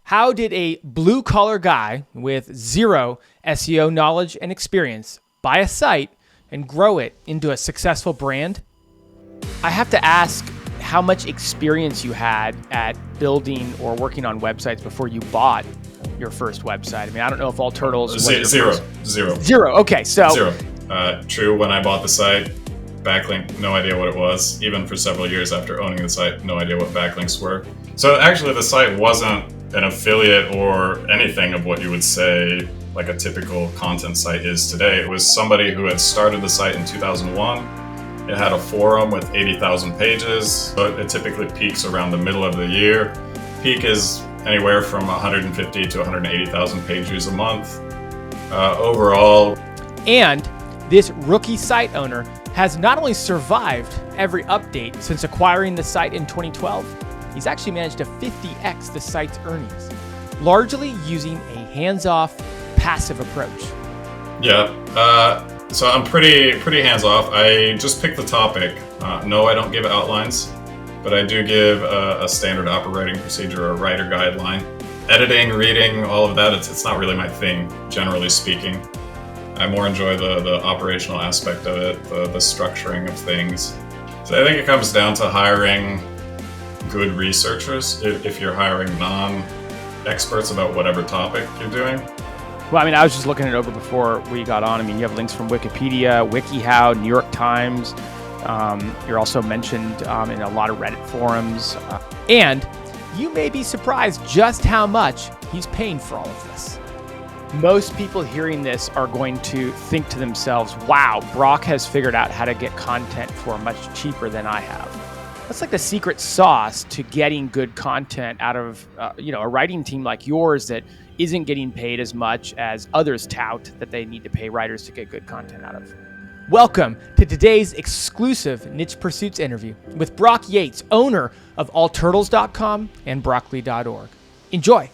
How did a blue-collar guy with zero SEO knowledge and experience buy a site and grow it into a successful brand? I have to ask how much experience you had at building or working on websites before you bought your first website. I mean, I don't know if AllTurtles was Zero. Zero. Okay, so Zero. True, when I bought the site, backlink, no idea what it was. Even for several years after owning the site, no idea what backlinks were. So actually the site wasn't an affiliate or anything of what you would say like a typical content site is today. It was somebody who had started the site in 2001. It had a forum with 80,000 pages. So it typically peaks around the middle of the year. Peak is anywhere from 150 to 180,000 page views a month. Overall. And this rookie site owner has not only survived every update since acquiring the site in 2012, he's actually managed to 50x the site's earnings, largely using a hands-off, passive approach. Yeah, so I'm pretty hands-off. I just pick the topic. No, I don't give outlines, but I do give a standard operating procedure, a writer guideline. Editing, reading, all of that, it's not really my thing, generally speaking. I more enjoy the operational aspect of it, the structuring of things. So I think it comes down to hiring good researchers if you're hiring non-experts about whatever topic you're doing. Well, I mean, I was just looking it over before we got on. I mean, you have links from Wikipedia, WikiHow, New York Times. You're also mentioned in a lot of Reddit forums. And you may be surprised just how much he's paying for all of this. Most people hearing this are going to think to themselves, wow, Brock has figured out how to get content for much cheaper than I have. That's like the secret sauce to getting good content out of a writing team like yours that isn't getting paid as much as others tout that they need to pay writers to get good content out of. Welcome to today's exclusive Niche Pursuits interview with Brock Yates, owner of AllTurtles.com and Broccoli.org. Enjoy.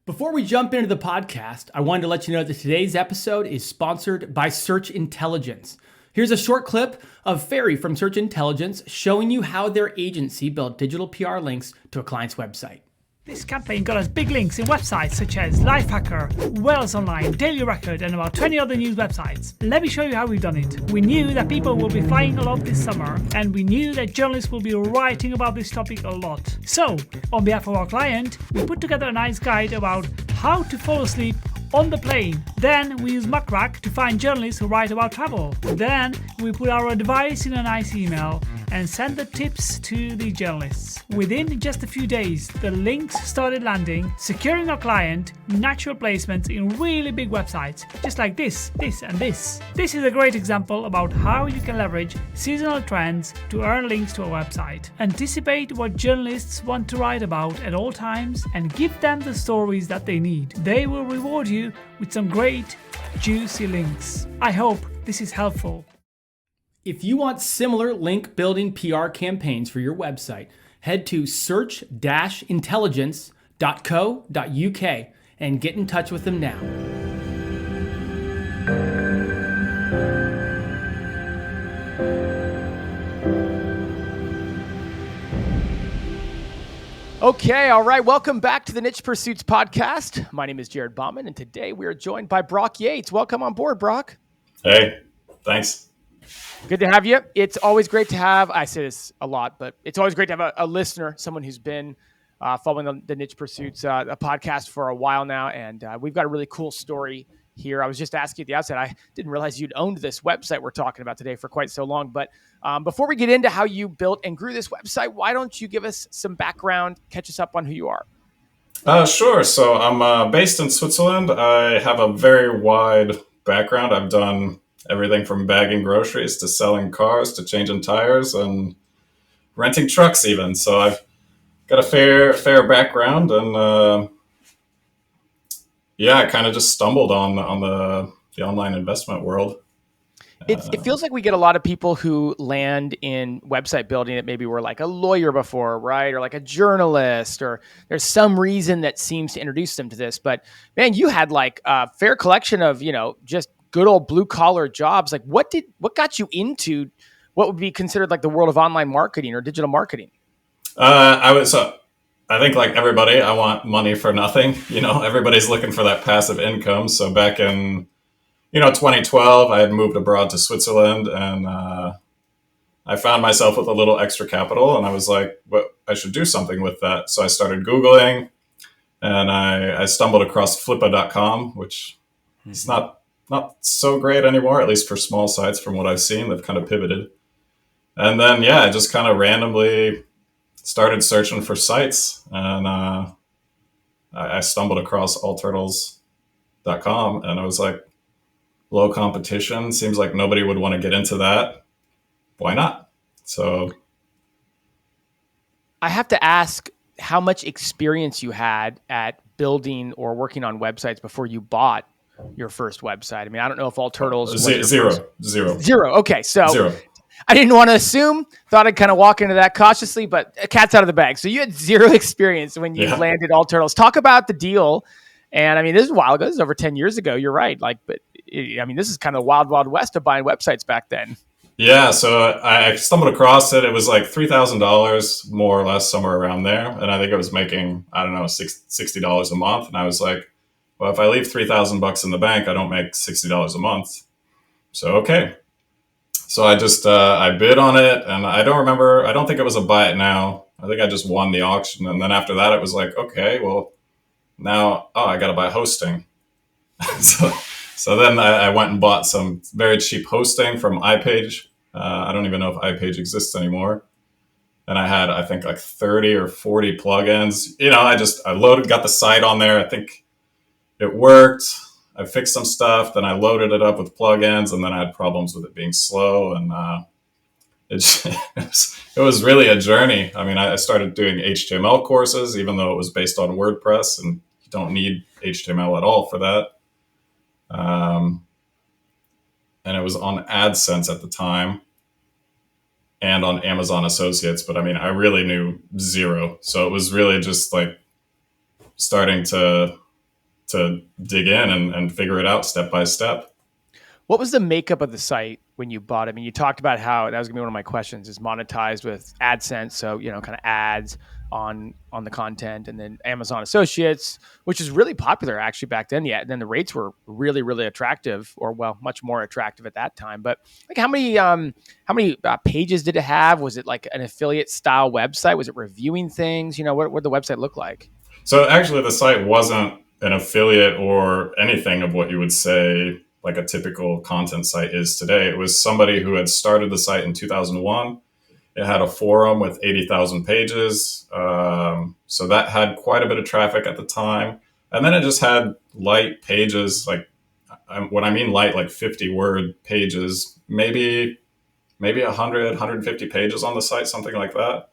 Before we jump into the podcast, I wanted to let you know that today's episode is sponsored by Search Intelligence. Here's a short clip of Ferry from Search Intelligence showing you how their agency built digital PR links to a client's website. This campaign got us big links in websites such as Lifehacker, Wales Online, Daily Record, and about 20 other news websites. Let me show you how we've done it. We knew that people will be flying a lot this summer, and we knew that journalists will be writing about this topic a lot. So, on behalf of our client, we put together a nice guide about how to fall asleep on the plane. Then we use Muckrack to find journalists who write about travel. Then we put our advice in a nice email and send the tips to the journalists. Within just a few days, the links started landing, securing our client natural placements in really big websites, just like this, and this. This is a great example about how you can leverage seasonal trends to earn links to a website. Anticipate what journalists want to write about at all times and give them the stories that they need. They will reward you with some great, juicy links. I hope this is helpful. If you want similar link building PR campaigns for your website, head to search-intelligence.co.uk and get in touch with them now. Okay, all right. Welcome back to the Niche Pursuits podcast. My name is Jared Bauman, and today we are joined by Brock Yates. Welcome on board, Brock. Hey, thanks. Good to have you. It's always great to have, I say this a lot, but it's always great to have a listener, someone who's been following the Niche Pursuits a podcast for a while now. And we've got a really cool story here. I was just asking at the outset, I didn't realize you'd owned this website we're talking about today for quite so long. But before we get into how you built and grew this website, why don't you give us some background, catch us up on who you are? Sure. So I'm based in Switzerland. I have a very wide background. I've done everything from bagging groceries to selling cars to changing tires and renting trucks even. So I've got a fair background, and I kind of just stumbled on the online investment world. It feels like we get a lot of people who land in website building that maybe were like a lawyer before, right? Or like a journalist, or there's some reason that seems to introduce them to this. But man, you had like a fair collection of, just good old blue collar jobs. Like what got you into what would be considered like the world of online marketing or digital marketing? I was I think like everybody, I want money for nothing. Everybody's looking for that passive income. So back in 2012, I had moved abroad to Switzerland, and I found myself with a little extra capital, and I was like, "What? I should do something with that." So I started Googling, and I stumbled across Flippa.com, which is not so great anymore, at least for small sites. From what I've seen, they've kind of pivoted. And then yeah, I just kind of randomly started searching for sites, and I stumbled across AllTurtles.com, and I was like, low competition. Seems like nobody would want to get into that. Why not? So I have to ask how much experience you had at building or working on websites before you bought your first website. I mean, I don't know if AllTurtles was your zero, first. zero, Zero. Okay, so zero. I didn't want to assume. Thought I'd kind of walk into that cautiously, but a cat's out of the bag. So you had zero experience when you landed AllTurtles. Talk about the deal. And I mean, this is a while ago. This is over 10 years ago. You're right. But I mean, this is kind of wild, wild west of buying websites back then. Yeah, so I stumbled across it. It was like $3,000, more or less, somewhere around there. And I think I was making, I don't know, $60 a month. And I was like, well, if I leave $3,000 in the bank, I don't make $60 a month. So, okay. So I just, I bid on it, and I don't think it was a buy it now. I think I just won the auction. And then after that, it was like, okay, well, now, I got to buy hosting. So then I went and bought some very cheap hosting from iPage. I don't even know if iPage exists anymore. And I had, I think, like 30 or 40 plugins. Got the site on there. I think it worked. I fixed some stuff. Then I loaded it up with plugins, and then I had problems with it being slow. And it was really a journey. I mean, I started doing HTML courses, even though it was based on WordPress, and you don't need HTML at all for that. And it was on AdSense at the time and on Amazon Associates. But I mean, I really knew zero. So it was really just like starting to dig in and figure it out step by step. What was the makeup of the site when you bought it? I mean, you talked about how that was gonna be one of my questions, is monetized with AdSense. So, kind of ads on the content, and then Amazon Associates, which is really popular actually back then. Yeah. Then the rates were really, really attractive, or well, much more attractive at that time. But like how many pages did it have? Was it like an affiliate style website? Was it reviewing things? What did the website look like? So actually the site wasn't an affiliate or anything of what you would say like a typical content site is today. It was somebody who had started the site in 2001. It had a forum with 80,000 pages. So that had quite a bit of traffic at the time. And then it just had light pages, like when I mean light, like 50 word pages, maybe 100, 150 pages on the site, something like that.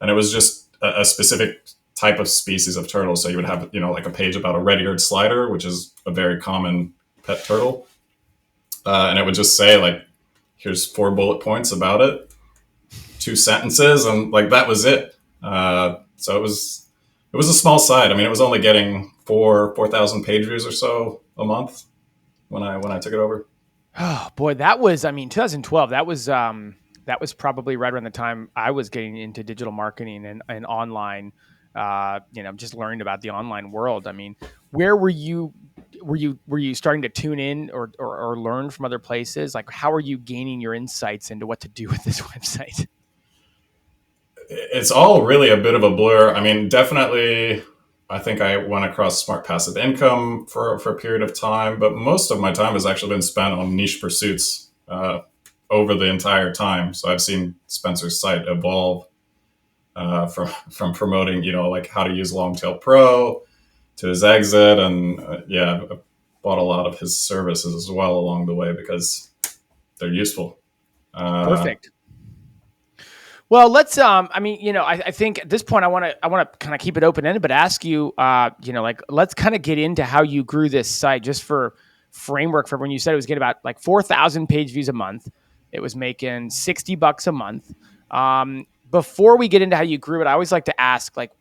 And it was just a specific type of species of turtle. So you would have, like a page about a red-eared slider, which is a very common pet turtle. And it would just say like, here's 4 bullet points about it, 2 sentences, and like that was it. So it was a small site. I mean, it was only getting 4,000 page views or so a month when I took it over. Oh boy, that was, 2012. That was probably right around the time I was getting into digital marketing and online. Just learning about the online world. I mean, where were you starting to tune in or learn from other places? Like, how are you gaining your insights into what to do with this website? It's all really a bit of a blur. I mean, definitely, I think I went across smart passive income for a period of time, but most of my time has actually been spent on niche pursuits over the entire time. So I've seen Spencer's site evolve from promoting, like how to use Longtail Pro to his exit. And I bought a lot of his services as well along the way because they're useful. Perfect. Well, let's. I think at this point, I want to kind of keep it open ended, but ask you, let's kind of get into how you grew this site, just for framework. For when you said it was getting about like 4,000 page views a month, it was making $60 a month. Before we get into how you grew it, I always like to ask, like,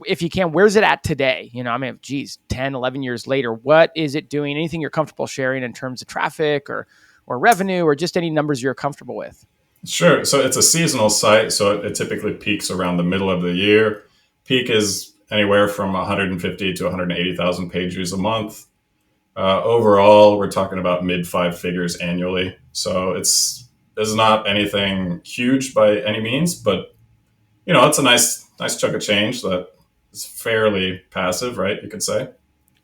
if you can, where's it at today? 10, 11 years later, what is it doing? Anything you're comfortable sharing in terms of traffic or revenue, or just any numbers you're comfortable with? Sure. So it's a seasonal site, so it typically peaks around the middle of the year. Peak is anywhere from 150 to 180,000 page views a month. Overall, we're talking about mid 5 figures annually. So it's not anything huge by any means, but it's a nice chunk of change that is fairly passive, right? You could say.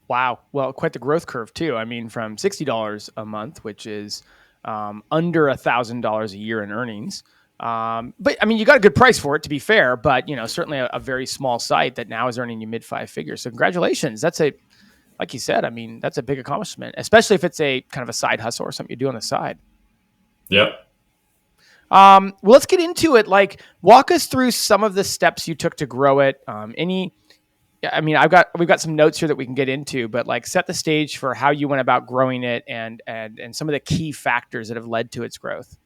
Wow. Well, quite the growth curve too. I mean, from $60 a month, which is under $1,000 a year in earnings. But I mean, you got a good price for it, to be fair. But certainly a very small site that now is earning you mid 5 figures. So congratulations. That's like you said. I mean, that's a big accomplishment, especially if it's a kind of a side hustle or something you do on the side. Yep. Well, let's get into it. Like, walk us through some of the steps you took to grow it. I mean, we've got some notes here that we can get into, but like set the stage for how you went about growing it and some of the key factors that have led to its growth.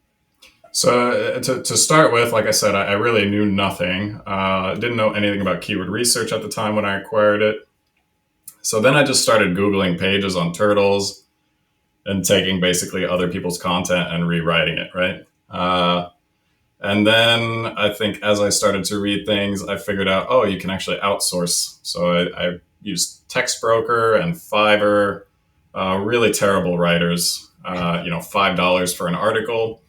So to start with, like I said, I really knew nothing. Didn't know anything about keyword research at the time when I acquired it. So then I just started Googling pages on Turtles and taking basically other people's content and rewriting it, right? And then I think as I started to read things, I figured out, you can actually outsource. So I used Textbroker and Fiverr, really terrible writers, $5 for an article.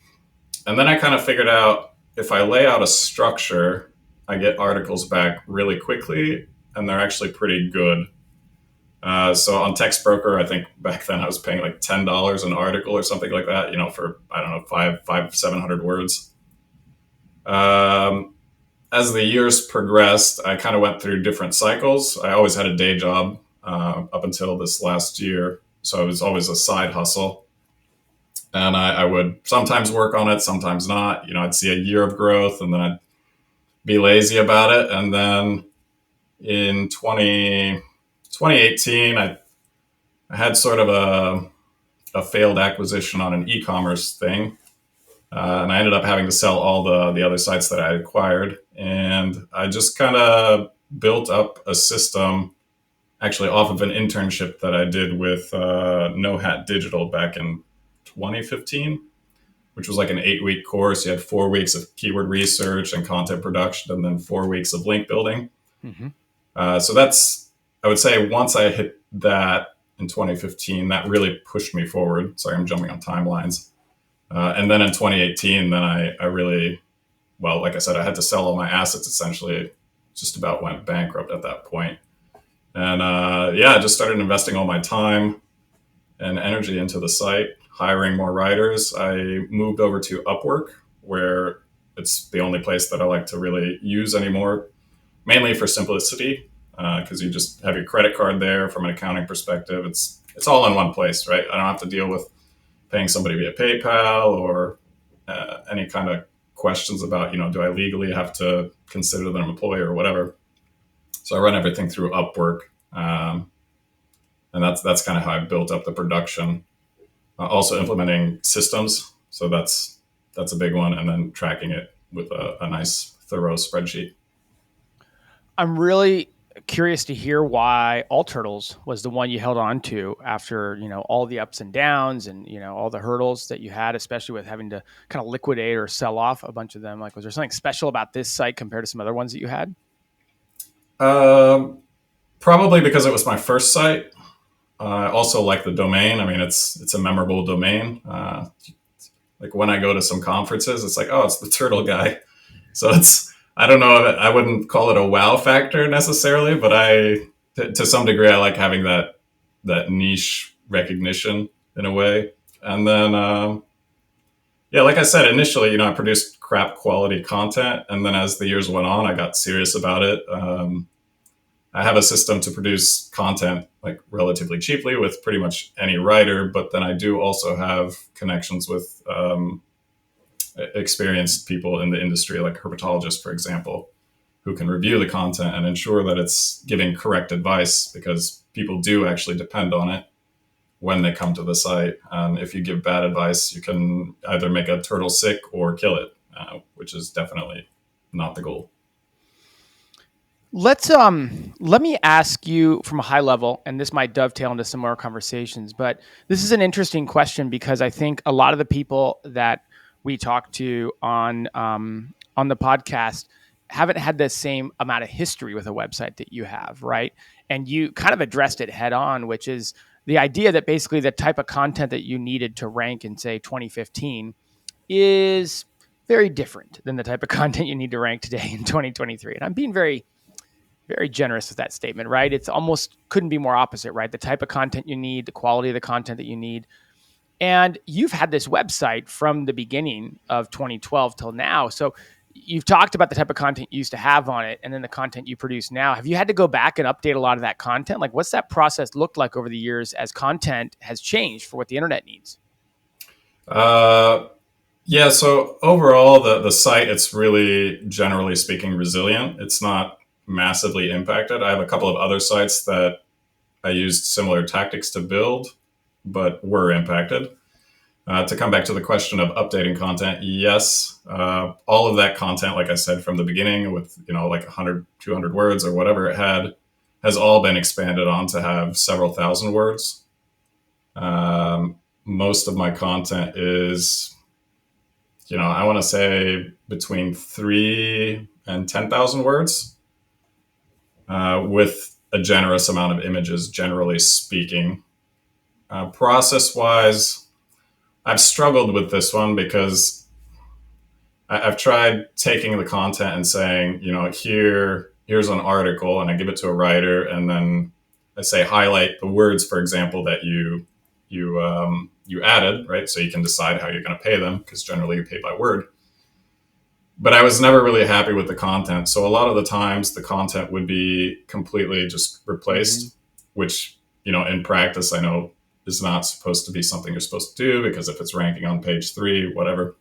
And then I kind of figured out if I lay out a structure, I get articles back really quickly, and they're actually pretty good. So on Textbroker, I think back then I was paying like $10 an article or something like that, for, I don't know, 700 words. As the years progressed, I kind of went through different cycles. I always had a day job up until this last year. So it was always a side hustle. And I would sometimes work on it, sometimes not. I'd see a year of growth and then I'd be lazy about it. And then in 2018, I had sort of a failed acquisition on an e-commerce thing. And I ended up having to sell all the other sites that I acquired. And I just kind of built up a system actually off of an internship that I did with No Hat Digital back in 2015, which was like an 8-week course. You had 4 weeks of keyword research and content production, and then 4 weeks of link building. Mm-hmm. So that's, I would say, once I hit that in 2015, that really pushed me forward. Sorry, I'm jumping on timelines. And then in 2018, then I really, well, like I said, I had to sell all my assets, essentially. Just about went bankrupt at that point. And I just started investing all my time and energy into the site, hiring more writers. I moved over to Upwork, where it's the only place that I like to really use anymore, mainly for simplicity, because you just have your credit card there from an accounting perspective. It's all in one place, right? I don't have to deal with paying somebody via PayPal or any kind of questions about, do I legally have to consider them an employee or whatever. So I run everything through Upwork. And that's kind of how I built up the production. Also implementing systems. So that's a big one. And then tracking it with a nice, thorough spreadsheet. I'm really curious to hear why AllTurtles was the one you held on to after, all the ups and downs and, all the hurdles that you had, especially with having to kind of liquidate or sell off a bunch of them. Like, was there something special about this site compared to some other ones that you had? Probably because it was my first site. I also like the domain. I mean, it's a memorable domain. Like when I go to some conferences, it's like, it's the Turtle Guy. So I don't know, I wouldn't call it a wow factor necessarily, but to some degree, I like having that niche recognition in a way. And then, like I said, initially, I produced crap quality content. And then as the years went on, I got serious about it. I have a system to produce content like relatively cheaply with pretty much any writer, but then I do also have connections with experienced people in the industry, like herpetologists, for example, who can review the content and ensure that it's giving correct advice, because people do actually depend on it when they come to the site. If you give bad advice, you can either make a turtle sick or kill it, which is definitely not the goal. Let me ask you from a high level, and this might dovetail into some more conversations, but this is an interesting question because I think a lot of the people that we talk to on the podcast haven't had the same amount of history with a website that you have, right? And you kind of addressed it head on, which is the idea that basically the type of content that you needed to rank in, say, 2015 is very different than the type of content you need to rank today in 2023. And I'm being very, very generous with that statement, right? It's almost couldn't be more opposite, right? The type of content you need, the quality of the content that you need. And you've had this website from the beginning of 2012 till now. So you've talked about the type of content you used to have on it and then the content you produce now. Have you had to go back and update a lot of that content? Like, what's that process looked like over the years as content has changed for what the internet needs? Yeah, so overall, the site, it's really, generally speaking, resilient. It's not massively impacted. I have a couple of other sites that I used similar tactics to build, but were impacted. To come back to the question of updating content, yes, all of that content, like I said from the beginning, with like 100, 200 words or whatever it had, has all been expanded on to have several thousand words. Most of my content is, I want to say between 3 and 10,000 words, with a generous amount of images, generally speaking. Process-wise, I've struggled with this one because I've tried taking the content and saying, here's an article, and I give it to a writer, and then I say highlight the words, for example, that you added, right? So you can decide how you're going to pay them, because generally you pay by word. But I was never really happy with the content. So a lot of the times the content would be completely just replaced, which, in practice, I know is not supposed to be something you're supposed to do, because if it's ranking on page 3, whatever,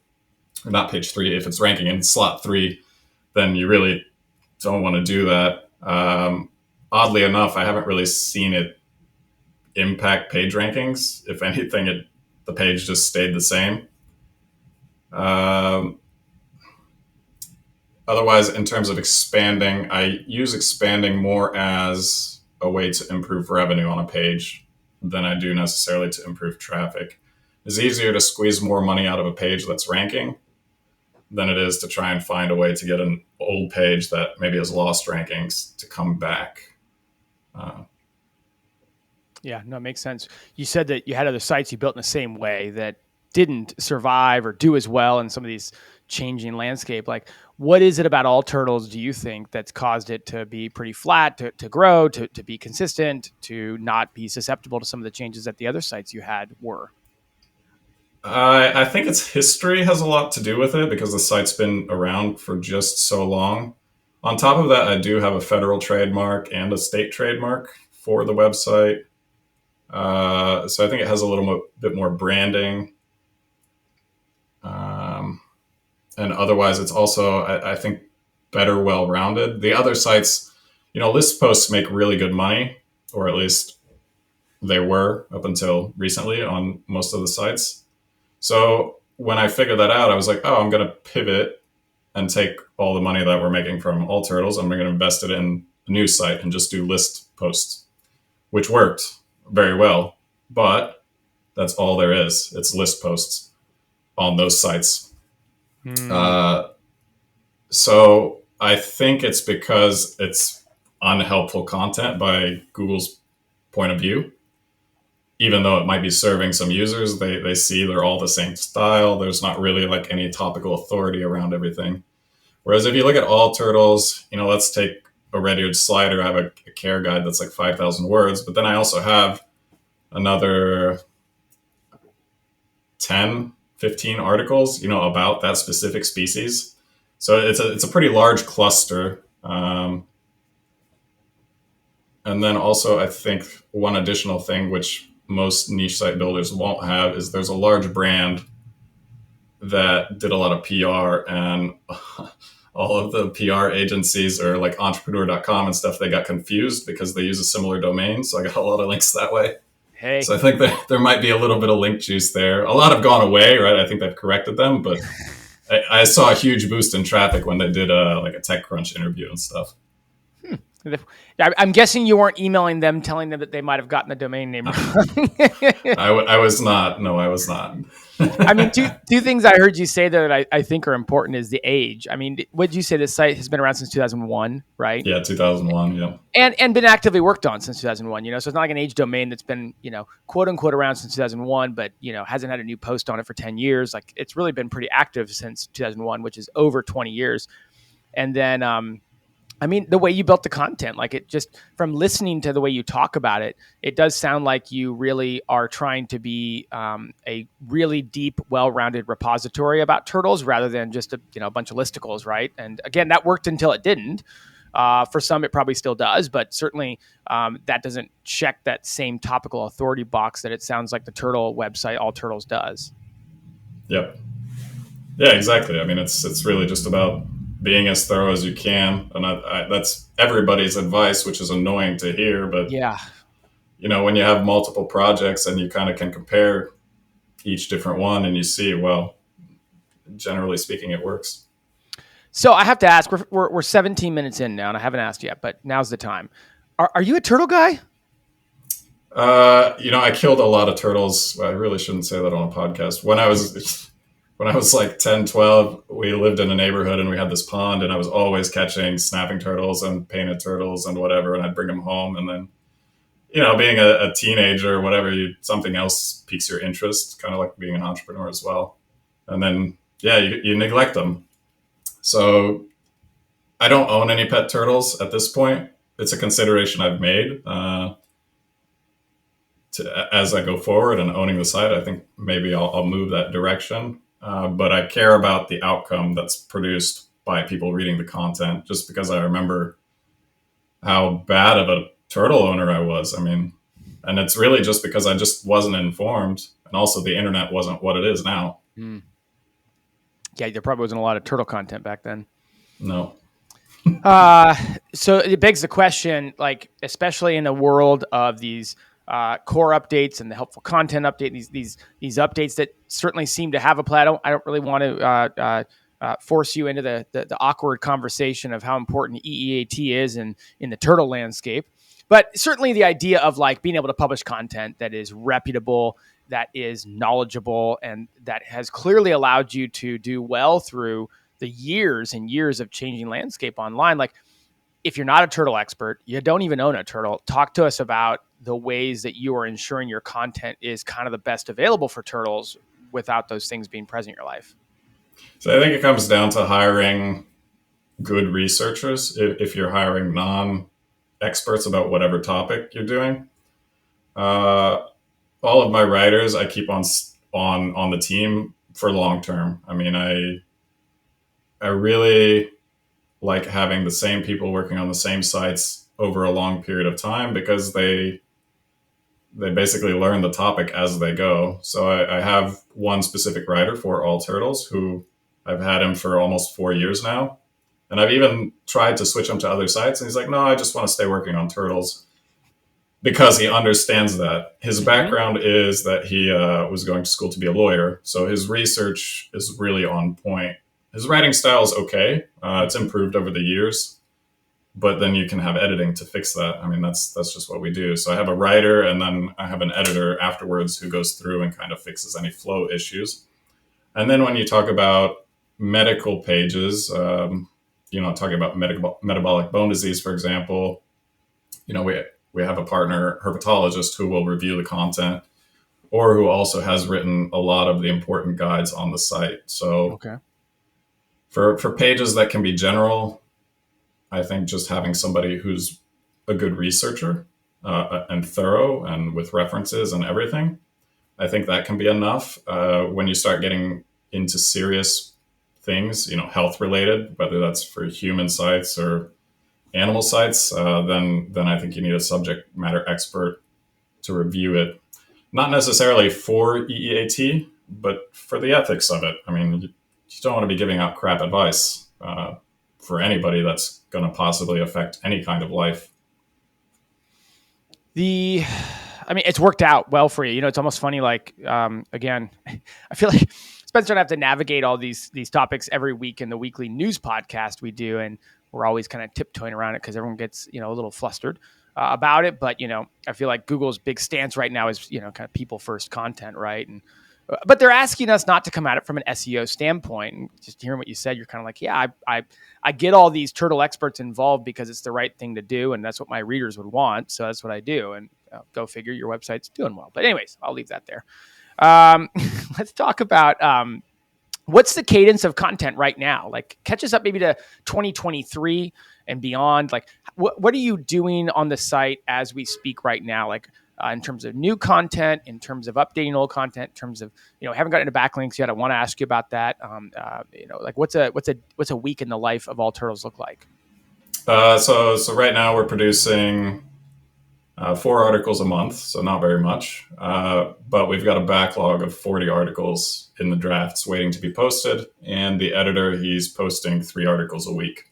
or not page 3, if it's ranking in slot 3, then you really don't want to do that. Oddly enough, I haven't really seen it impact page rankings. If anything, the page just stayed the same. Otherwise, in terms of expanding, I use expanding more as a way to improve revenue on a page than I do necessarily to improve traffic. It's easier to squeeze more money out of a page that's ranking than it is to try and find a way to get an old page that maybe has lost rankings to come back. Yeah, no, it makes sense. You said that you had other sites you built in the same way that didn't survive or do as well in some of these changing landscape. Like, what is it about AllTurtles, do you think, that's caused it to be pretty flat, to grow, to be consistent, to not be susceptible to some of the changes that the other sites you had were? I think its history has a lot to do with it, because the site's been around for just so long. On top of that, I do have a federal trademark and a state trademark for the website. So I think it has a little bit more branding. And otherwise, it's also, I think, better well-rounded. The other sites, list posts make really good money, or at least they were up until recently on most of the sites. So when I figured that out, I was like, oh, I'm going to pivot and take all the money that we're making from AllTurtles, and we're going to invest it in a new site and just do list posts, which worked very well. But that's all there is. It's list posts on those sites. So I think it's because it's unhelpful content by Google's point of view. Even though it might be serving some users, they see they're all the same style. There's not really like any topical authority around everything. Whereas if you look at AllTurtles, let's take a Reddit slider. I have a care guide that's like 5,000 words, but then I also have another 10, 15 articles, about that specific species. So it's a pretty large cluster. And then also, I think one additional thing which most niche site builders won't have is there's a large brand that did a lot of PR, and all of the PR agencies, or like entrepreneur.com and stuff, they got confused because they use a similar domain. So I got a lot of links that way. Hey. So I think that there might be a little bit of link juice there. A lot have gone away, right? I think they've corrected them, but I saw a huge boost in traffic when they did a TechCrunch interview and stuff. I'm guessing you weren't emailing them telling them that they might have gotten the domain name wrong. I was not. No, I was not. I mean, two things I heard you say there that I think are important is the age. I mean, what did you say? This site has been around since 2001, right? Yeah, 2001. Yeah. And been actively worked on since 2001. So it's not like an age domain that's been quote unquote around since 2001, but hasn't had a new post on it for 10 years. Like it's really been pretty active since 2001, which is over 20 years. And then I mean, the way you built the content, like it just from listening to the way you talk about it, it does sound like you really are trying to be a really deep, well-rounded repository about turtles rather than just a bunch of listicles, right? And again, that worked until it didn't. For some, it probably still does, but certainly that doesn't check that same topical authority box that it sounds like the turtle website, AllTurtles, does. Yep. Yeah, exactly. I mean, it's really just about being as thorough as you can, and that's everybody's advice, which is annoying to hear. But yeah, when you have multiple projects and you kind of can compare each different one, and you see, well, generally speaking, it works. So I have to ask, we're 17 minutes in now, and I haven't asked yet, but now's the time. Are you a turtle guy? I killed a lot of turtles. I really shouldn't say that on a podcast. When I was like 10, 12, we lived in a neighborhood and we had this pond, and I was always catching snapping turtles and painted turtles and whatever, and I'd bring them home. And then, being a teenager or whatever, something else piques your interest, kind of like being an entrepreneur as well. And then, yeah, you neglect them. So I don't own any pet turtles at this point. It's a consideration I've made as I go forward and owning the site. I think maybe I'll move that direction. But I care about the outcome that's produced by people reading the content, just because I remember how bad of a turtle owner I was. I mean, and it's really just because I just wasn't informed. And also the internet wasn't what it is now. Mm. Yeah, there probably wasn't a lot of turtle content back then. No. So it begs the question, like, especially in the world of these core updates and the helpful content update, these updates that certainly seem to have a play. I don't really want to force you into the awkward conversation of how important EEAT is in the turtle landscape, but certainly the idea of like being able to publish content that is reputable, that is knowledgeable, and that has clearly allowed you to do well through the years and years of changing landscape online. Like, if you're not a turtle expert, you don't even own a turtle, talk to us about the ways that you are ensuring your content is kind of the best available for turtles without those things being present in your life. So I think it comes down to hiring good researchers. If you're hiring non-experts about whatever topic you're doing, all of my writers I keep on the team for long term. I mean, I really like having the same people working on the same sites over a long period of time, because they basically learn the topic as they go. So I have one specific writer for AllTurtles who I've had him for almost 4 years now. And I've even tried to switch him to other sites. And he's like, no, I just want to stay working on turtles, because he understands that. His background is that he was going to school to be a lawyer. So his research is really on point. His writing style is okay. It's improved over the years, but then you can have editing to fix that. I mean, that's just what we do. So I have a writer, and then I have an editor afterwards who goes through and kind of fixes any flow issues. And then when you talk about medical pages, talking about metabolic bone disease, for example, we have a partner herpetologist who will review the content, or who also has written a lot of the important guides on the site. So okay. For pages that can be general, I think just having somebody who's a good researcher and thorough and with references and everything, I think that can be enough. When you start getting into serious things, health related, whether that's for human sites or animal sites, then I think you need a subject matter expert to review it. Not necessarily for EEAT, but for the ethics of it. I mean, you don't want to be giving out crap advice for anybody that's going to possibly affect any kind of life. It's worked out well for you. It's almost funny. Like, again, I feel like Spencer and I have to navigate all these topics every week in the weekly news podcast we do. And we're always kind of tiptoeing around it because everyone gets, a little flustered about it. But, I feel like Google's big stance right now is, kind of people first content, right? And but they're asking us not to come at it from an SEO standpoint. And just hearing what you said, you're kind of like, yeah, I get all these turtle experts involved because it's the right thing to do, and that's what my readers would want. So that's what I do. And go figure, your website's doing well. But anyways, I'll leave that there. Let's talk about what's the cadence of content right now? Like, catch us up maybe to 2023 and beyond. Like, what are you doing on the site as we speak right now? Like, in terms of new content, in terms of updating old content, in terms of, haven't gotten into backlinks yet. I want to ask you about that. Like what's a week in the life of AllTurtles look like? So right now we're producing 4 articles a month, so not very much. But we've got a backlog of 40 articles in the drafts waiting to be posted. And the editor, he's posting 3 articles a week.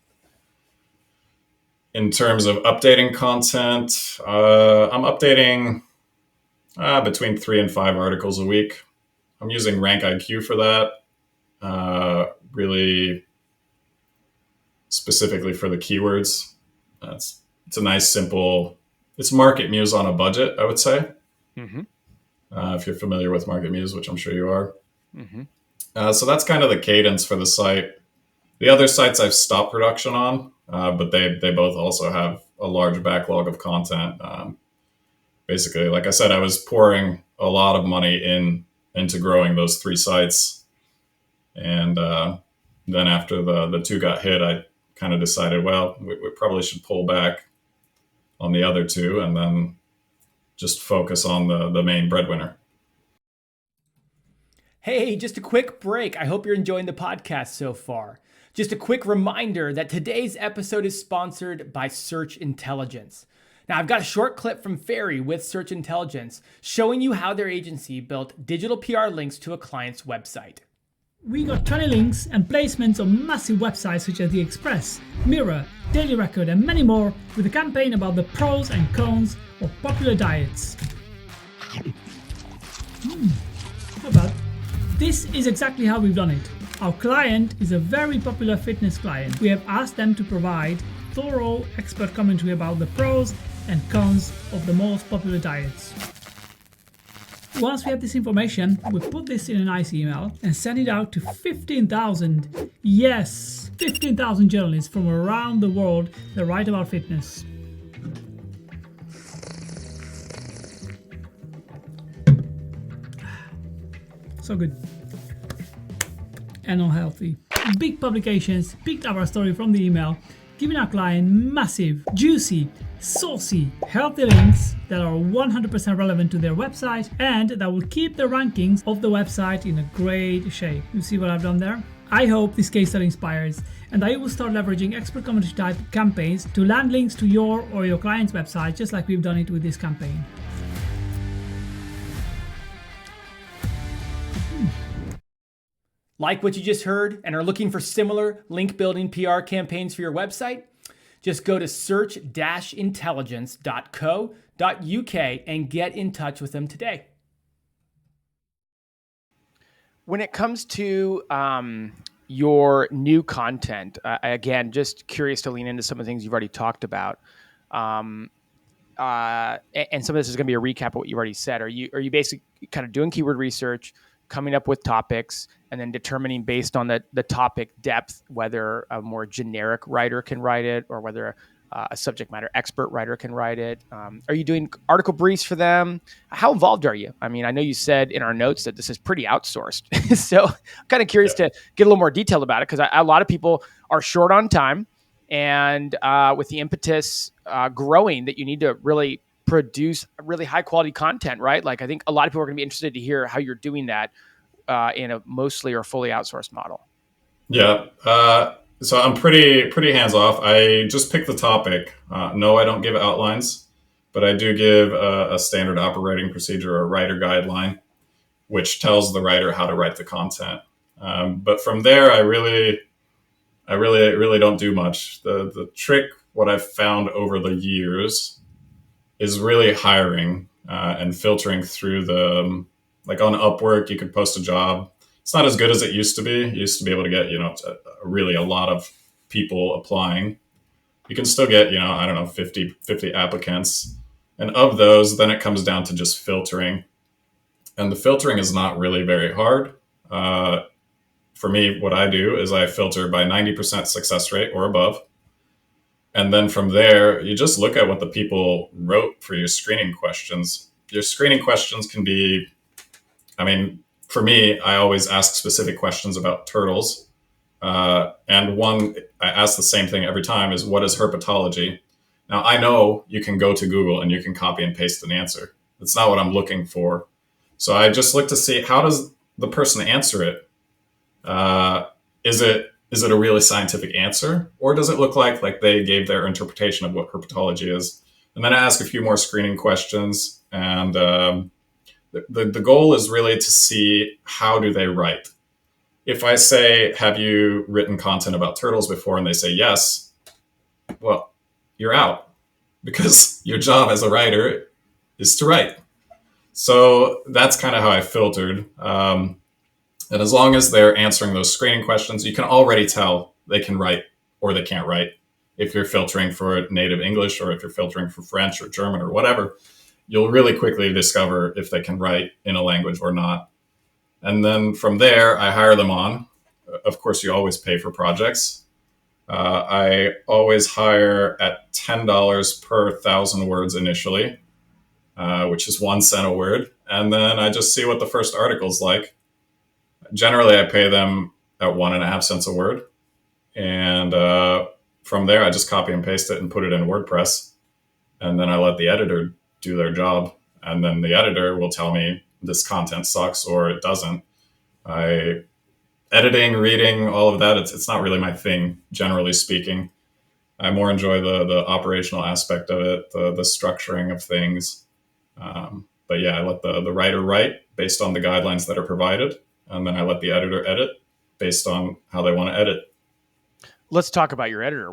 In terms of updating content, I'm updating between 3 and 5 articles a week. I'm using RankIQ for that, really specifically for the keywords. It's a nice, simple, it's Market Muse on a budget, I would say. Mm-hmm. If you're familiar with Market Muse, which I'm sure you are. Mm-hmm. So that's kind of the cadence for the site. The other sites I've stopped production on, but they both also have a large backlog of content. Basically, like I said, I was pouring a lot of money into growing those 3 sites. And then after the 2 got hit, I kind of decided, well, we probably should pull back on the other 2 and then just focus on the main breadwinner. Hey, just a quick break. I hope you're enjoying the podcast so far. Just a quick reminder that today's episode is sponsored by Search Intelligence. Now, I've got a short clip from Ferry with Search Intelligence showing you how their agency built digital PR links to a client's website. We got 20 links and placements on massive websites such as The Express, Mirror, Daily Record, and many more, with a campaign about the pros and cons of popular diets. Not bad. This is exactly how we've done it. Our client is a very popular fitness client. We have asked them to provide thorough expert commentary about the pros and cons of the most popular diets. Once we have this information, we put this in a nice email and send it out to 15,000, yes, 15,000 journalists from around the world that write about fitness. So good. And unhealthy. Big publications picked up our story from the email, giving our client massive, juicy, saucy, healthy links that are 100% relevant to their website and that will keep the rankings of the website in a great shape. You see what I've done there? I hope this case study inspires and that you will start leveraging expert commentary type campaigns to land links to your or your client's website, just like we've done it with this campaign. Like what you just heard and are looking for similar link building PR campaigns for your website? Just go to search-intelligence.co.uk and get in touch with them today. When it comes to your new content, again, just curious to lean into some of the things you've already talked about. And some of this is going to be a recap of what you already said. Are you basically kind of doing keyword research, coming up with topics, and then determining based on the topic depth, whether a more generic writer can write it or whether a subject matter expert writer can write it? Are you doing article briefs for them? How involved are you? I mean, I know you said in our notes that this is pretty outsourced. So I'm kind of curious to get a little more detailed about it because a lot of people are short on time and with the impetus growing that you need to really produce really high quality content, right? Like I think a lot of people are going to be interested to hear how you're doing that in a mostly or fully outsourced model. Yeah. So I'm pretty hands off. I just pick the topic. No, I don't give outlines, but I do give a standard operating procedure or writer guideline, which tells the writer how to write the content. But from there, I really don't do much. The trick, what I've found over the years, is really hiring and filtering through like on Upwork, you could post a job. It's not as good as it used to be. You used to be able to get, really a lot of people applying. you can still get, 50 applicants. And of those, then it comes down to just filtering. And the filtering is not really very hard. For me, what I do is I filter by 90% success rate or above. And then from there, you just look at what the people wrote for your screening questions. Your screening questions can be, for me, I always ask specific questions about turtles. And one, I ask the same thing every time is, what is herpetology? Now, I know you can go to Google and you can copy and paste an answer. That's not what I'm looking for. So I just look to see, how does the person answer it? Is it a really scientific answer, or does it look like they gave their interpretation of what herpetology is? And then I ask a few more screening questions, and the goal is really to see, how do they write. If I say, have you written content about turtles before, and they say yes, well, you're out, because your job as a writer is to write. So that's kind of how I filtered. And as long as they're answering those screening questions, you can already tell they can write or they can't write. If you're filtering for native English, or if you're filtering for French or German or whatever, you'll really quickly discover if they can write in a language or not. And then from there, I hire them on. Of course, you always pay for projects. I always hire at $10 per 1,000 words initially, which is 1 cent a word. And then I just see what the first article's like. Generally, I pay them at 1.5 cents a word. And from there, I just copy and paste it and put it in WordPress. And then I let the editor do their job. And then the editor will tell me this content sucks or it doesn't. Editing, reading, all of that, it's not really my thing, generally speaking. I more enjoy the operational aspect of it, the structuring of things. But yeah, I let the writer write based on the guidelines that are provided. And then I let the editor edit based on how they want to edit. Let's talk about your editor.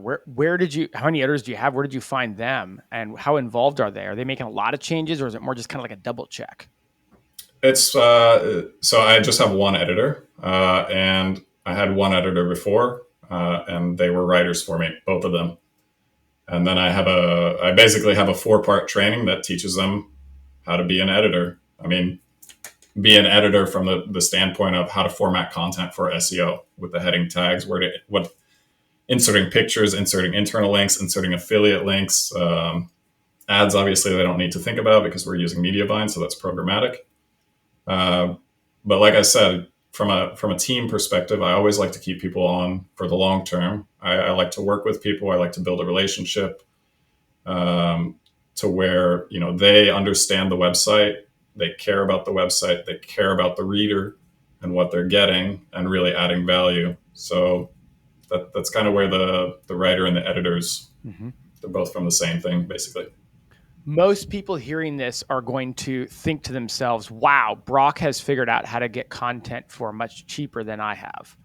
How many editors do you have? Where did you find them? And how involved are they? Are they making a lot of changes, or is it more just kind of like a double check? It's so I just have one editor, and I had one editor before, and they were writers for me, both of them. And then I basically have a 4-part training that teaches them how to be an editor. Be an editor from the standpoint of how to format content for SEO with the heading tags, inserting pictures, inserting internal links, inserting affiliate links. Ads, obviously, they don't need to think about because we're using Mediavine, so that's programmatic. But like I said, from a team perspective, I always like to keep people on for the long term. I like to work with people. I like to build a relationship to where they understand the website. They care about the website. They care about the reader and what they're getting and really adding value. So that's kind of where the writer and the editors, they're both from the same thing, basically. Most people hearing this are going to think to themselves, wow, Brock has figured out how to get content for much cheaper than I have.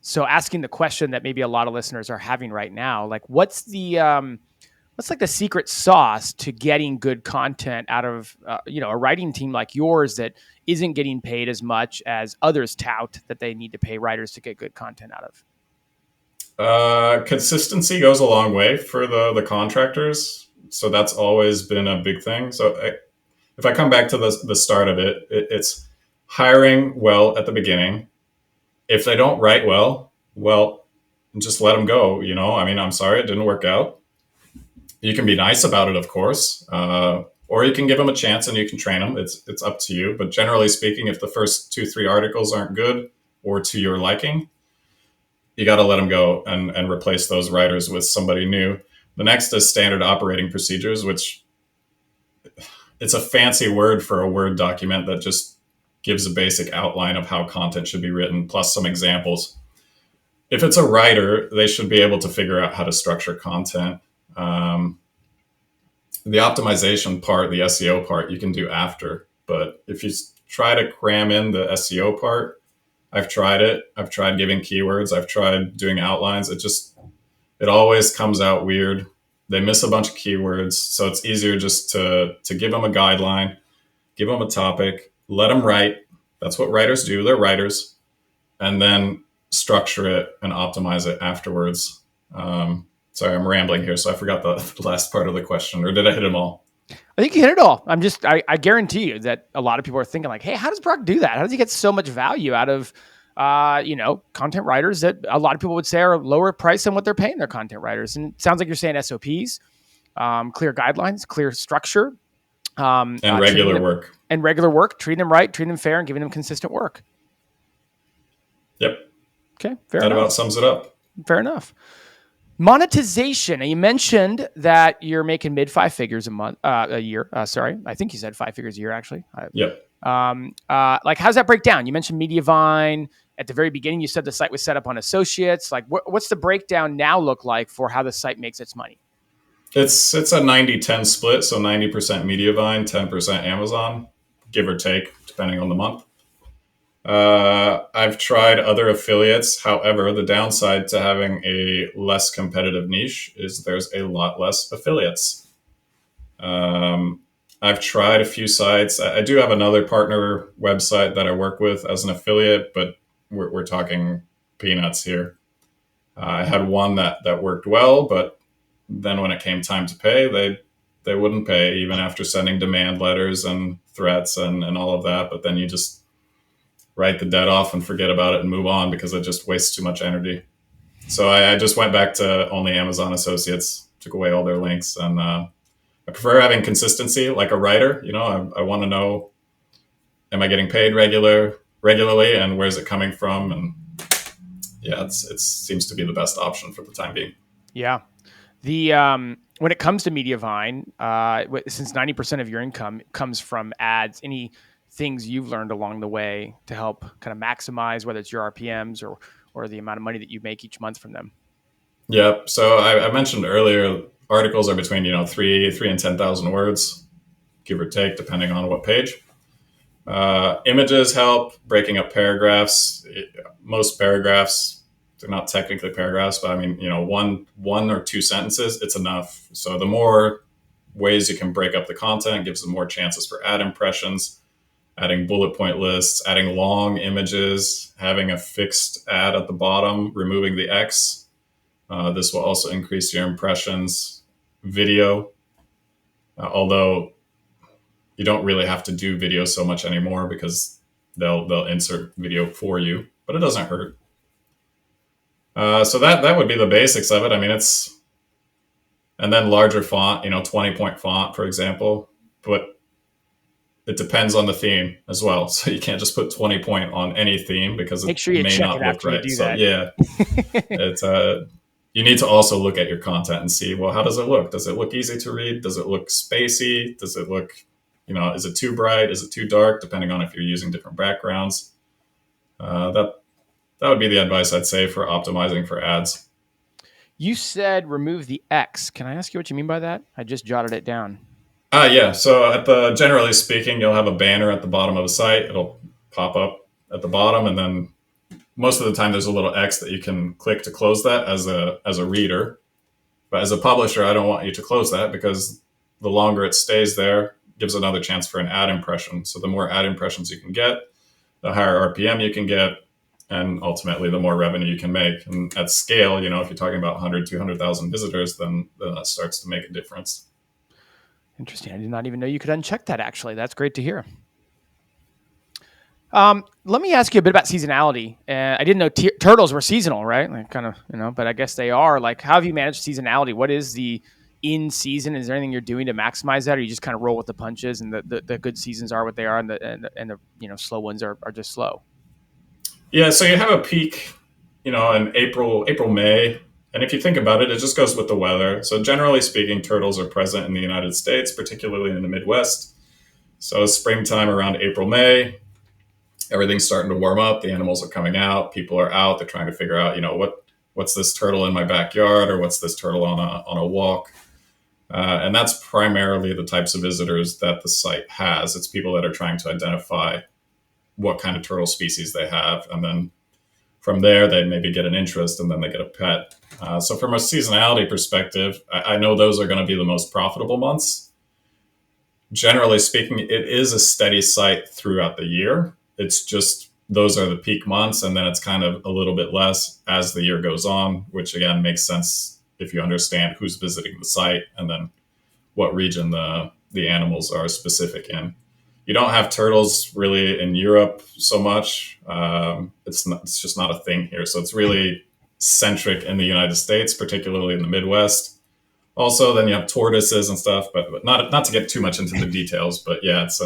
So asking the question that maybe a lot of listeners are having right now, like what's the secret sauce to getting good content out of a writing team like yours that isn't getting paid as much as others tout that they need to pay writers to get good content out of? Consistency goes a long way for the contractors. So that's always been a big thing. So if I come back to the start of it, it's hiring well at the beginning. If they don't write well, just let them go. I'm sorry, it didn't work out. You can be nice about it, of course, or you can give them a chance and you can train them. It's up to you. But generally speaking, if the first 2-3 articles aren't good or to your liking, you got to let them go and replace those writers with somebody new. The next is standard operating procedures, which it's a fancy word for a Word document that just gives a basic outline of how content should be written, plus some examples. If it's a writer, they should be able to figure out how to structure content. The optimization part, the SEO part, you can do after. But if you try to cram in the SEO part, I've tried it. I've tried giving keywords. I've tried doing outlines. It always comes out weird. They miss a bunch of keywords. So it's easier just to give them a guideline, give them a topic, let them write. That's what writers do. They're writers. And then structure it and optimize it afterwards. Sorry, I'm rambling here, so I forgot the last part of the question, or did I hit them all? I think you hit it all. I guarantee you that a lot of people are thinking like, hey, how does Brock do that? How does he get so much value out of, content writers that a lot of people would say are lower price than what they're paying their content writers? And it sounds like you're saying SOPs, clear guidelines, clear structure, and regular work. And regular work, treating them right, treating them fair, and giving them consistent work. Yep. Okay, fair that enough. About sums it up. Fair enough. Monetization. And you mentioned that you're making mid 5 figures a year. Sorry, I think you said 5 figures a year, actually. Yep. Like, how's that break down? You mentioned Mediavine at the very beginning. You said the site was set up on associates. Like, what's the breakdown now look like for how the site makes its money? It's a 90-10 split, so 90% Mediavine, 10% Amazon, give or take, depending on the month. I've tried other affiliates. However, the downside to having a less competitive niche is there's a lot less affiliates. I've tried a few sites. I do have another partner website that I work with as an affiliate, but we're talking peanuts here. I had one that worked well, but then when it came time to pay, they wouldn't pay even after sending demand letters and threats and all of that. But then you just write the debt off and forget about it and move on because it just wastes too much energy. So I just went back to only Amazon associates, took away all their links. And I prefer having consistency like a writer. I want to know, am I getting paid regularly and where's it coming from? And yeah, it seems to be the best option for the time being. Yeah. When it comes to Mediavine, since 90% of your income comes from ads, any things you've learned along the way to help kind of maximize whether it's your RPMs or the amount of money that you make each month from them? Yeah. So I mentioned earlier, articles are between 3 and 10,000 words, give or take, depending on what page. Images help breaking up paragraphs. Most paragraphs, they're not technically paragraphs, but I mean, one or two sentences, it's enough. So the more ways you can break up the content gives them more chances for ad impressions. Adding bullet point lists, adding long images, having a fixed ad at the bottom, removing the X. This will also increase your impressions. Video, although you don't really have to do video so much anymore because they'll insert video for you, but it doesn't hurt. So that would be the basics of it. I mean, and then larger font, 20-point font, for example, but it depends on the theme as well. So you can't just put 20-point on any theme because Make sure you may check not it look after you right. do So that. yeah, it's you need to also look at your content and see, well, how does it look? Does it look easy to read? Does it look spacey? Does it look, is it too bright? Is it too dark? Depending on if you're using different backgrounds. That would be the advice I'd say for optimizing for ads. You said remove the X. Can I ask you what you mean by that? I just jotted it down. Yeah. So generally speaking, you'll have a banner at the bottom of a site. It'll pop up at the bottom, and then most of the time there's a little X that you can click to close that as a reader. But as a publisher, I don't want you to close that because the longer it stays there gives another chance for an ad impression. So the more ad impressions you can get, the higher RPM you can get, and ultimately the more revenue you can make. And at scale, if you're talking about 100, 200,000 visitors, then that starts to make a difference. Interesting. I did not even know you could uncheck that, actually. That's great to hear. Let me ask you a bit about seasonality. I didn't know turtles were seasonal, right? Like kind of, but I guess they are. Like, how have you managed seasonality? What is the in season? Is there anything you're doing to maximize that, or you just kind of roll with the punches and the good seasons are what they are and the slow ones are just slow? Yeah. So you have a peak, in April, May. And if you think about it, it just goes with the weather. So generally speaking, turtles are present in the United States, particularly in the Midwest. So springtime around April, May, everything's starting to warm up. The animals are coming out. People are out. They're trying to figure out, what's this turtle in my backyard or what's this turtle on a walk. And that's primarily the types of visitors that the site has. It's people that are trying to identify what kind of turtle species they have. And then from there, they maybe get an interest and then they get a pet. So from a seasonality perspective, I know those are going to be the most profitable months. Generally speaking, it is a steady site throughout the year. It's just those are the peak months, and then it's kind of a little bit less as the year goes on, which again makes sense if you understand who's visiting the site and then what region the animals are specific in. You don't have turtles really in Europe so much. It's just not a thing here. So it's really centric in the United States, particularly in the Midwest. Also, then you have tortoises and stuff, but not to get too much into the details. But yeah, it's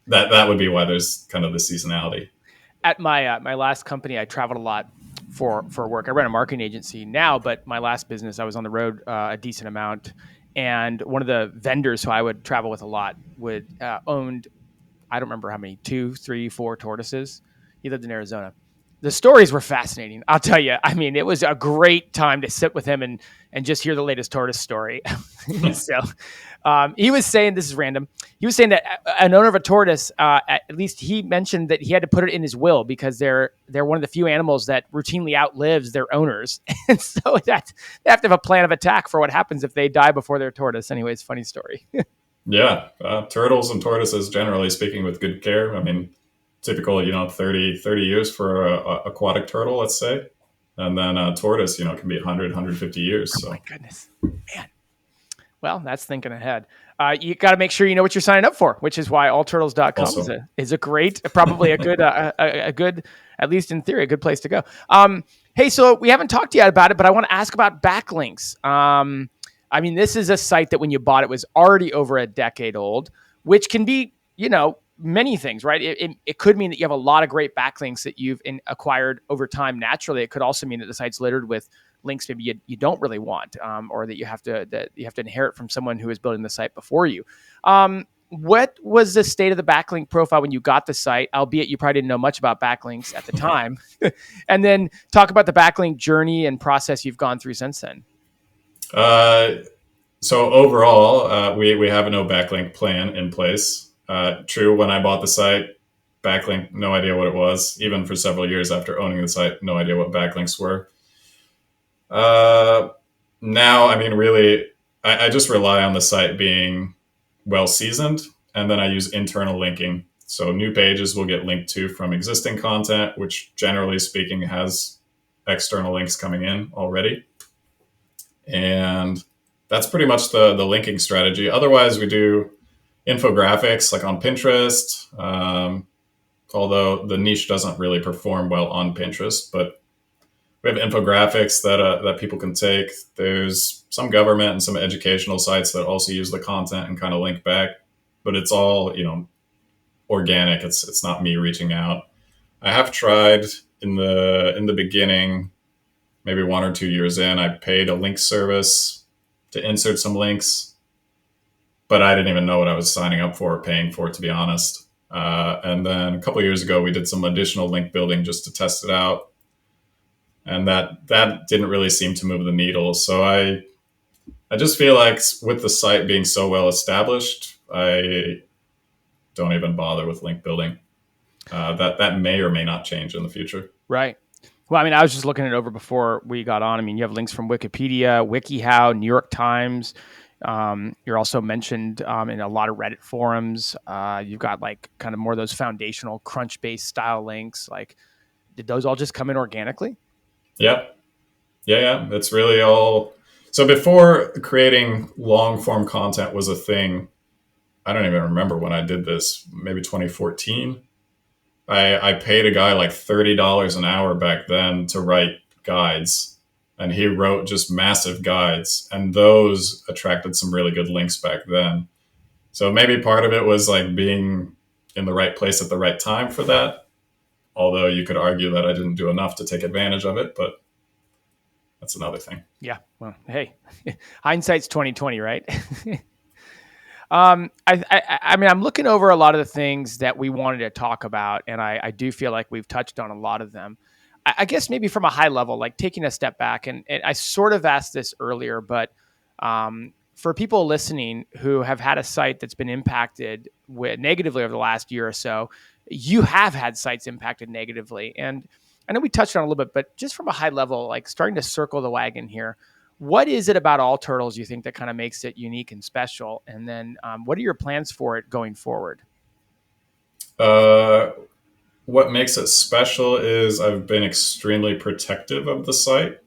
that would be why there's kind of the seasonality. At my last company, I traveled a lot for work. I run a marketing agency now, but my last business, I was on the road a decent amount. And one of the vendors who I would travel with a lot owned, I don't remember how many, 2, 3, 4 tortoises. He lived in Arizona. The stories were fascinating. I'll tell you. I mean, it was a great time to sit with him and just hear the latest tortoise story. So he was saying, this is random. He was saying that an owner of a tortoise, at least he mentioned that he had to put it in his will because they're one of the few animals that routinely outlives their owners. And so they have to have a plan of attack for what happens if they die before their tortoise. Anyways, funny story. Yeah, turtles and tortoises, generally speaking, with good care. I mean, typical, 30 years for a aquatic turtle, let's say. And then a tortoise, can be 100, 150 years. Oh, my goodness. Man. Well, that's thinking ahead. You got to make sure you know what you're signing up for, which is why allturtles.com is a great, probably a good, a good, at least in theory, a good place to go. Hey, so we haven't talked yet about it, but I want to ask about backlinks. I mean, this is a site that when you bought it was already over a decade old, which can be, many things, right? It could mean that you have a lot of great backlinks that you've acquired over time naturally. It could also mean that the site's littered with links maybe you don't really want, or that you have to inherit from someone who is building the site before you. What was the state of the backlink profile when you got the site, albeit you probably didn't know much about backlinks at the time? And then talk about the backlink journey and process you've gone through since then. So overall, we have a no backlink plan in place. True, when I bought the site, backlink, no idea what it was. Even for several years after owning the site, no idea what backlinks were. Now, I mean, really, I just rely on the site being well seasoned, and then I use internal linking. So new pages will get linked to from existing content, which generally speaking has external links coming in already. And that's pretty much the linking strategy. Otherwise, we do infographics like on Pinterest, although the niche doesn't really perform well on Pinterest, but we have infographics that people can take. There's some government and some educational sites that also use the content and kind of link back, but it's all, organic. It's not me reaching out. I have tried in the beginning, maybe 1 or 2 years in, I paid a link service to insert some links, but I didn't even know what I was signing up for or paying for, to be honest. And then a couple of years ago, we did some additional link building just to test it out. And that didn't really seem to move the needle. So I just feel like with the site being so well established, I don't even bother with link building. That may or may not change in the future. Right. Well, I mean, I was just looking it over before we got on. I mean, you have links from Wikipedia, WikiHow, New York Times. You're also mentioned in a lot of Reddit forums. You've got like kind of more of those foundational Crunchbase style links. Like, did those all just come in organically? Yeah. It's really all. So before creating long form content was a thing, I don't even remember when I did this, maybe 2014. I paid a guy like $30 an hour back then to write guides, and he wrote just massive guides, and those attracted some really good links back then. So maybe part of it was like being in the right place at the right time for that. Although you could argue that I didn't do enough to take advantage of it, but that's another thing. Yeah. Well, hey, hindsight's 2020, right? I mean, I'm looking over a lot of the things that we wanted to talk about, and I do feel like we've touched on a lot of them. I guess maybe from a high level, like taking a step back, and I sort of asked this earlier, but for people listening who have had a site that's been impacted negatively over the last year or so, you have had sites impacted negatively. And I know we touched on it a little bit, but just from a high level, like starting to circle the wagon here, what is it about AllTurtles you think that kind of makes it unique and special? And then what are your plans for it going forward? What makes it special is I've been extremely protective of the site.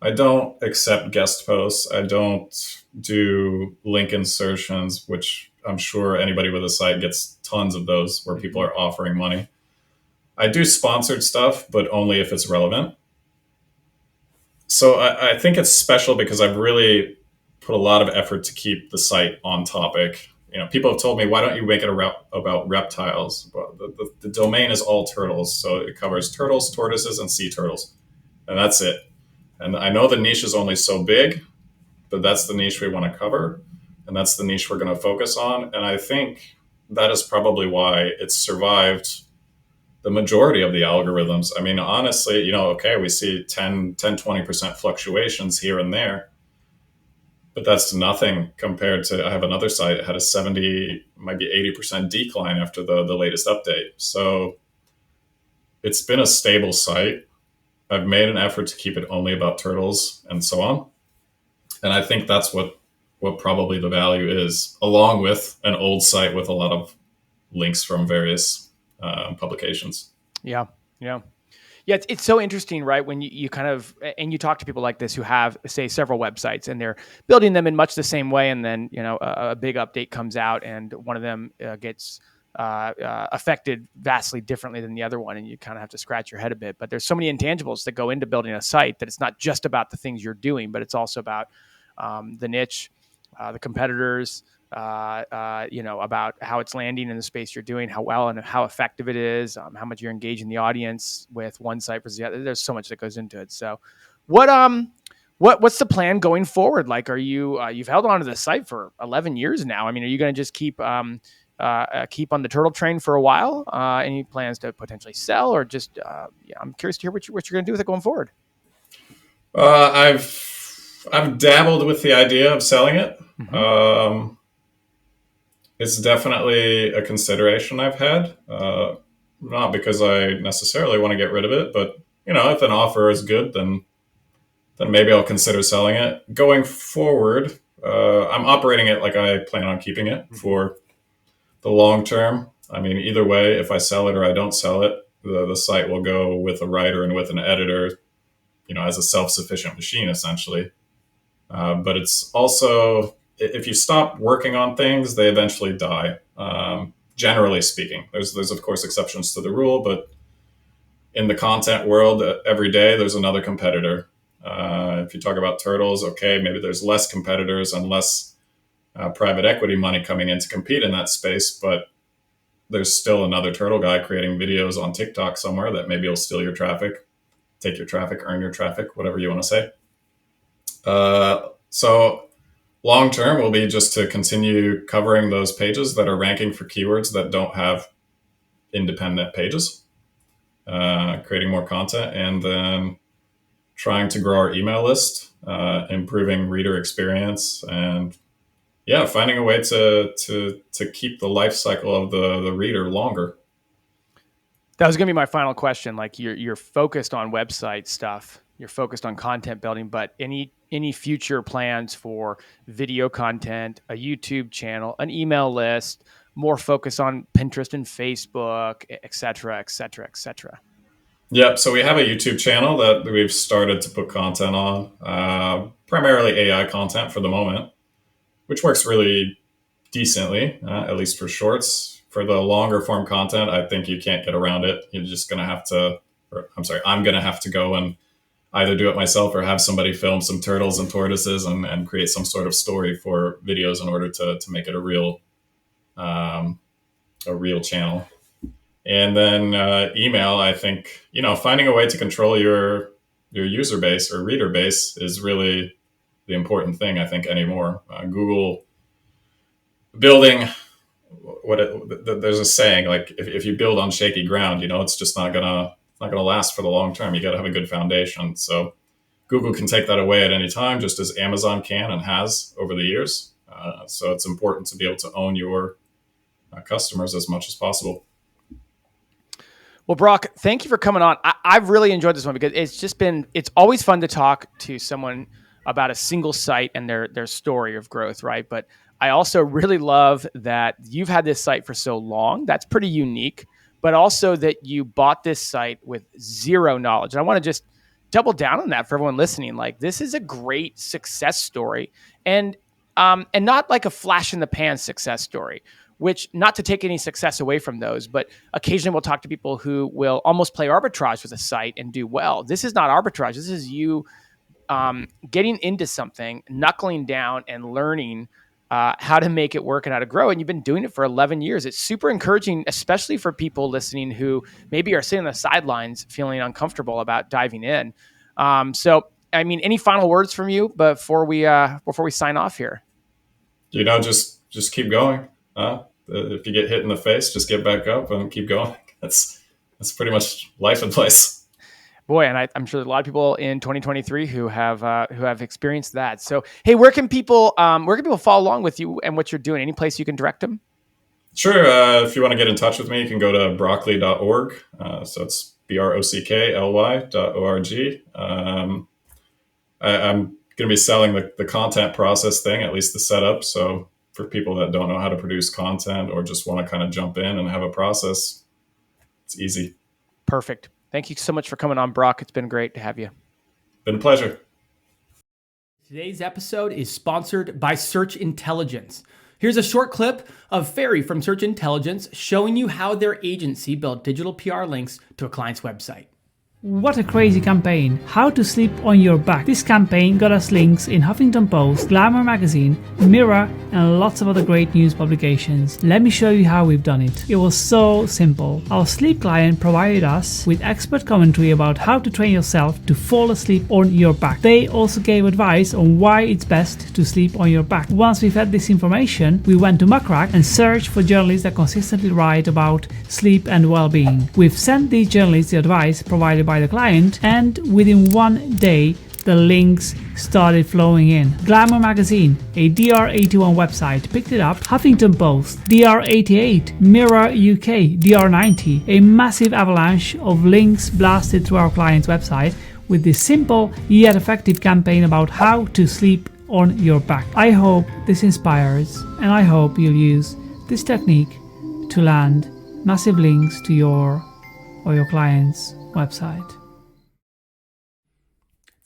I don't accept guest posts. I don't do link insertions, which I'm sure anybody with a site gets tons of those where people are offering money. I do sponsored stuff, but only if it's relevant. So I think it's special because I've really put a lot of effort to keep the site on topic. People have told me, why don't you make it about reptiles? Well, the domain is AllTurtles, so it covers turtles, tortoises, and sea turtles, and that's it. And I know the niche is only so big, but that's the niche we want to cover, and that's the niche we're going to focus on. And I think that is probably why it's survived the majority of the algorithms. I mean, honestly, okay, we see 20% fluctuations here and there, but that's nothing compared to, I have another site that had a 70, might be 80% decline after the latest update. So it's been a stable site. I've made an effort to keep it only about turtles and so on. And I think that's what probably the value is, along with an old site with a lot of links from various publications. Yeah. It's so interesting, right? When you kind of, and you talk to people like this who have, say, several websites and they're building them in much the same way. And then, a big update comes out and one of them gets affected vastly differently than the other one. And you kind of have to scratch your head a bit. But there's so many intangibles that go into building a site that it's not just about the things you're doing, but it's also about the niche, the competitors, about how it's landing in the space you're doing, how well and how effective it is, how much you're engaging the audience with one site versus the other. There's so much that goes into it. So what's the plan going forward? Like, are you've held on to the site for 11 years now? I mean, are you going to just keep on the turtle train for a while? Any plans to potentially sell, or just, I'm curious to hear what you're going to do with it going forward. I've dabbled with the idea of selling it. Mm-hmm. It's definitely a consideration I've had, not because I necessarily want to get rid of it, but if an offer is good, then maybe I'll consider selling it. Going forward, I'm operating it like I plan on keeping it for the long term. I mean, either way, if I sell it or I don't sell it, the site will go with a writer and with an editor, as a self-sufficient machine, essentially. But it's also, if you stop working on things, they eventually die. Generally speaking, there's of course exceptions to the rule, but in the content world, every day there's another competitor. If you talk about turtles, okay, maybe there's less competitors and less private equity money coming in to compete in that space, but there's still another turtle guy creating videos on TikTok somewhere that maybe will steal your traffic, take your traffic, earn your traffic, whatever you want to say. So long term will be just to continue covering those pages that are ranking for keywords that don't have independent pages, creating more content, and then trying to grow our email list, improving reader experience, and finding a way to keep the life cycle of the reader longer. That was going to be my final question. Like, you're focused on website stuff, you're focused on content building, but any future plans for video content, a YouTube channel, an email list, more focus on Pinterest and Facebook, et cetera, et cetera, et cetera? Yep. So we have a YouTube channel that we've started to put content on, primarily AI content for the moment, which works really decently, at least for shorts. For the longer form content, I think you can't get around it. You're just going to have to, I'm going to have to go and either do it myself or have somebody film some turtles and tortoises and create some sort of story for videos in order to make it a real channel. And then email, I think, finding a way to control your user base or reader base is really the important thing, I think, anymore. Google building, there's a saying, like, if you build on shaky ground, it's just not gonna last for the long term. You got to have a good foundation. So Google can take that away at any time, just as Amazon can and has over the years. So it's important to be able to own your customers as much as possible. Well, Brock, thank you for coming on. I've really enjoyed this one because it's always fun to talk to someone about a single site and their story of growth, right? But I also really love that you've had this site for so long. That's pretty unique, but also that you bought this site with zero knowledge. And I want to just double down on that for everyone listening. Like, this is a great success story, and not like a flash in the pan success story, which, not to take any success away from those, but occasionally we'll talk to people who will almost play arbitrage with a site and do well. This is not arbitrage. This is you getting into something, knuckling down and learning how to make it work and how to grow. And you've been doing it for 11 years. It's super encouraging, especially for people listening who maybe are sitting on the sidelines feeling uncomfortable about diving in. So, I mean, any final words from you before we sign off here? Just keep going. If you get hit in the face, just get back up and keep going. That's pretty much life advice. Boy, and I'm sure there's a lot of people in 2023 who have experienced that. So, hey, where can people follow along with you and what you're doing? Any place you can direct them? Sure. If you want to get in touch with me, you can go to broccoli.org. So it's brockly.org. I'm going to be selling the content process thing, at least the setup. So for people that don't know how to produce content or just want to kind of jump in and have a process, it's easy. Perfect. Thank you so much for coming on, Brock. It's been great to have you. Been a pleasure. Today's episode is sponsored by Search Intelligence. Here's a short clip of Ferry from Search Intelligence showing you how their agency built digital PR links to a client's website. What a crazy campaign. How to Sleep on Your Back. This campaign got us links in Huffington Post, Glamour magazine, Mirror, and lots of other great news publications. Let me show you how we've done it. It was so simple. Our sleep client provided us with expert commentary about how to train yourself to fall asleep on your back. They also gave advice on why it's best to sleep on your back. Once we've had this information, we went to Muckrack and searched for journalists that consistently write about sleep and well-being. We've sent these journalists the advice provided by the client, and within 1 day the links started flowing in. Glamour magazine, a DR81 website, picked it up. Huffington Post, DR88, Mirror UK, DR90, a massive avalanche of links blasted through our client's website with this simple yet effective campaign about how to sleep on your back. I hope this inspires, and I hope you'll use this technique to land massive links to your or your client's website.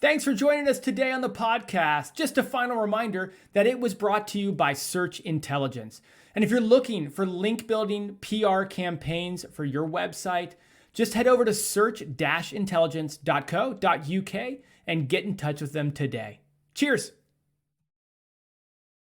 Thanks for joining us today on the podcast. Just a final reminder that it was brought to you by Search Intelligence. And if you're looking for link building PR campaigns for your website, just head over to search-intelligence.co.uk and get in touch with them today. Cheers.